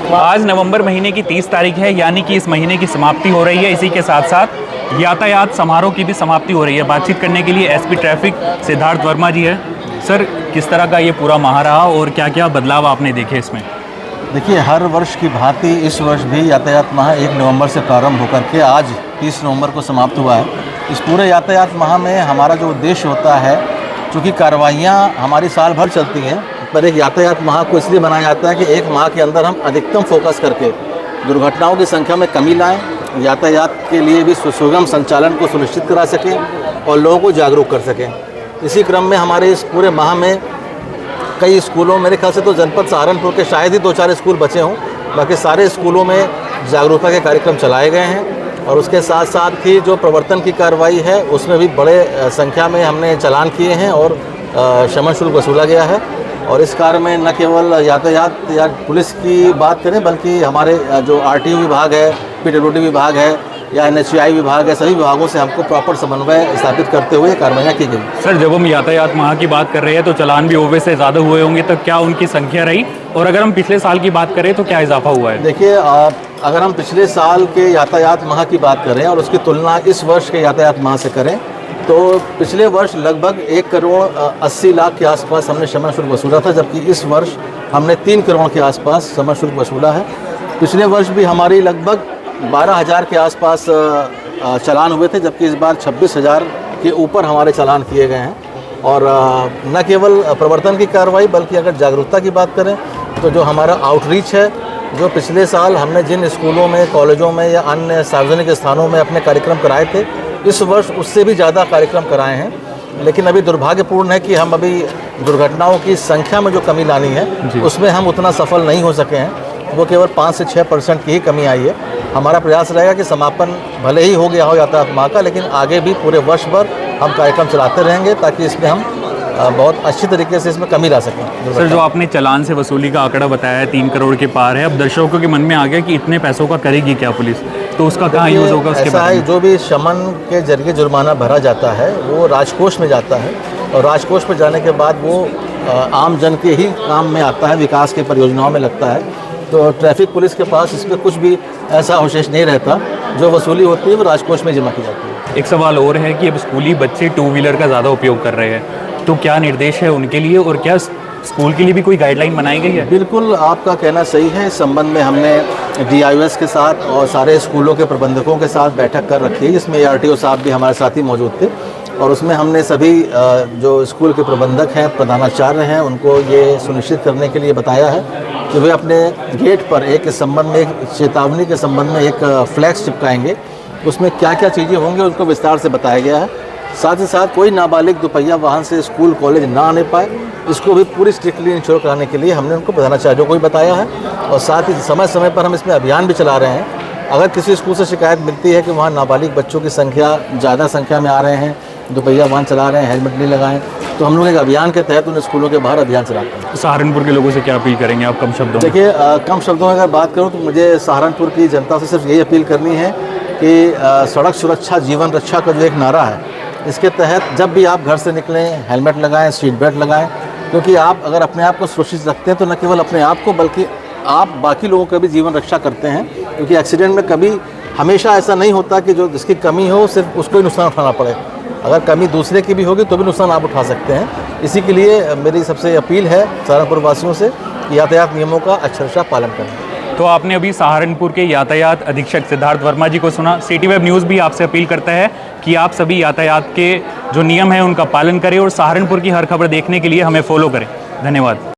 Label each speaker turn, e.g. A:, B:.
A: आज नवंबर महीने की 30 तारीख है, यानी कि इस महीने की समाप्ति हो रही है। इसी के साथ साथ यातायात समारोह की भी समाप्ति हो रही है। बातचीत करने के लिए एसपी ट्रैफिक सिद्धार्थ वर्मा जी है। सर, किस तरह का ये पूरा माह रहा और क्या क्या बदलाव आपने देखे इसमें?
B: देखिए, हर वर्ष की भांति इस वर्ष भी यातायात माह 1 नवंबर से प्रारंभ होकर के आज 30 नवंबर को समाप्त हुआ है। इस पूरे यातायात माह में हमारा जो उद्देश्य होता है, चूँकि कार्रवाइयाँ हमारी साल भर चलती हैं, पर एक यातायात माह को इसलिए बनाया जाता है कि एक माह के अंदर हम अधिकतम फोकस करके दुर्घटनाओं की संख्या में कमी लाएं, यातायात के लिए भी सुगम संचालन को सुनिश्चित करा सकें और लोगों को जागरूक कर सकें। इसी क्रम में हमारे इस पूरे माह में कई स्कूलों, मेरे ख्याल से तो जनपद सहारनपुर के शायद ही 2-4 स्कूल बचे हों, बाकी सारे स्कूलों में जागरूकता के कार्यक्रम चलाए गए हैं। और उसके साथ साथ ही जो प्रवर्तन की कार्रवाई है उसमें भी बड़े संख्या में हमने चालान किए हैं और शमन शुल्क वसूला गया है। और इस कार्य में न केवल यातायात या पुलिस की बात करें, बल्कि हमारे जो आरटीओ विभाग है, पीडब्ल्यूडी विभाग है या एनएचआई विभाग है, सभी विभागों से हमको प्रॉपर समन्वय स्थापित करते हुए कार्रवाइयाँ की गई।
A: सर, जब हम यातायात माह की बात कर रहे हैं तो चालान भी ओवे से ज़्यादा हुए होंगे, तो क्या उनकी संख्या रही? और अगर हम पिछले साल की बात करें तो क्या इजाफा हुआ है?
B: देखिए, अगर हम पिछले साल के यातायात माह की बात करें और उसकी तुलना इस वर्ष के यातायात माह से करें तो पिछले वर्ष लगभग 1 करोड़ 80 लाख के आसपास हमने शमन शुल्क वसूला था, जबकि इस वर्ष हमने 3 करोड़ के आसपास शमन शुल्क वसूला है। पिछले वर्ष भी हमारी लगभग 12,000 के आसपास चालान हुए थे, जबकि इस बार 26,000 के ऊपर हमारे चालान किए गए हैं। और न केवल प्रवर्तन की कार्रवाई, बल्कि अगर जागरूकता की बात करें तो जो हमारा आउटरीच है, जो पिछले साल हमने जिन स्कूलों में, कॉलेजों में या अन्य सार्वजनिक स्थानों में अपने कार्यक्रम कराए थे, इस वर्ष उससे भी ज़्यादा कार्यक्रम कराए हैं। लेकिन अभी दुर्भाग्यपूर्ण है कि हम अभी दुर्घटनाओं की संख्या में जो कमी लानी है उसमें हम उतना सफल नहीं हो सके हैं। वो केवल 5 से 6% की ही कमी आई है। हमारा प्रयास रहेगा कि समापन भले ही हो गया हो यातायात माह का, लेकिन आगे भी पूरे वर्ष भर हम कार्यक्रम चलाते रहेंगे ताकि इसमें हम बहुत अच्छी तरीके से इसमें कमी ला सकें।
A: सर, जो आपने चालान से वसूली का आंकड़ा बताया है 3 करोड़ के पार है, अब दर्शकों के मन में आ गया कि इतने पैसों का करेगी क्या पुलिस, तो उसका कहाँ यूज़ होगा? उसके
B: ऐसा है, जो भी शमन के जरिए जुर्माना भरा जाता है वो राजकोष में जाता है और राजकोष में जाने के बाद वो आम जन के ही काम में आता है, विकास के परियोजनाओं में लगता है। तो ट्रैफिक पुलिस के पास इसमें कुछ भी ऐसा अवशेष नहीं रहता। जो वसूली होती है वो राजकोष में जमा की जाती है।
A: एक सवाल और है कि अब स्कूली बच्चे 2 व्हीलर का ज़्यादा उपयोग कर रहे हैं, तो क्या निर्देश है उनके लिए और क्या स्कूल के लिए भी कोई गाइडलाइन बनाई गई है?
B: बिल्कुल, आपका कहना सही है। इस संबंध में हमने DIOS के साथ और सारे स्कूलों के प्रबंधकों के साथ बैठक कर रखी है, जिसमें ARTO साहब भी हमारे साथ ही मौजूद थे। और उसमें हमने सभी जो स्कूल के प्रबंधक हैं, प्रधानाचार्य हैं, उनको ये सुनिश्चित करने के लिए बताया है कि वे अपने गेट पर एक संबंध में, एक चेतावनी के संबंध में एक फ्लैक्स चिपकाएंगे। उसमें क्या क्या चीज़ें होंगी उनको विस्तार से बताया गया है। साथ ही साथ कोई नाबालिग दोपहिया वाहन से स्कूल कॉलेज ना आने पाए, इसको भी पूरी स्ट्रिक्टली इंश्योर कराने के लिए हमने उनको प्रधानाचार्यों को भी बताया है। और साथ ही समय समय पर हम इसमें अभियान भी चला रहे हैं। अगर किसी स्कूल से शिकायत मिलती है कि वहाँ नाबालिग बच्चों की संख्या ज़्यादा संख्या में आ रहे हैं, दोपहिया वाहन चला रहे हैं, हेलमेट नहीं लगाएं, तो हम लोग एक अभियान के तहत उन स्कूलों के बाहर अभियान चलाते हैं।
A: सहारनपुर के लोगों से क्या अपील करेंगे आप कम शब्दों में?
B: देखिए, कम शब्दों में अगर बात करूँ तो मुझे सहारनपुर की जनता से सिर्फ यही अपील करनी है कि सड़क सुरक्षा जीवन रक्षा का जो एक नारा है, इसके तहत जब भी आप घर से निकलें हेलमेट लगाएं, सीट बेल्ट लगाएं, क्योंकि आप अगर अपने आप को सुरक्षित रखते हैं तो न केवल अपने आप को बल्कि आप बाकी लोगों का भी जीवन रक्षा करते हैं। क्योंकि एक्सीडेंट में कभी हमेशा ऐसा नहीं होता कि जो जिसकी कमी हो सिर्फ उसको ही नुकसान उठाना पड़े। अगर कमी दूसरे की भी होगी तो भी नुकसान आप उठा सकते हैं। इसी के लिए मेरी सबसे अपील है सहारनपुर वासियों से कि यातायात नियमों का अक्षरशः पालन करें।
A: तो आपने अभी सहारनपुर के यातायात अधीक्षक सिद्धार्थ वर्मा जी को सुना। सिटी वेब न्यूज़ भी आपसे अपील करता है कि आप सभी यातायात के जो नियम हैं उनका पालन करें और सहारनपुर की हर खबर देखने के लिए हमें फॉलो करें। धन्यवाद।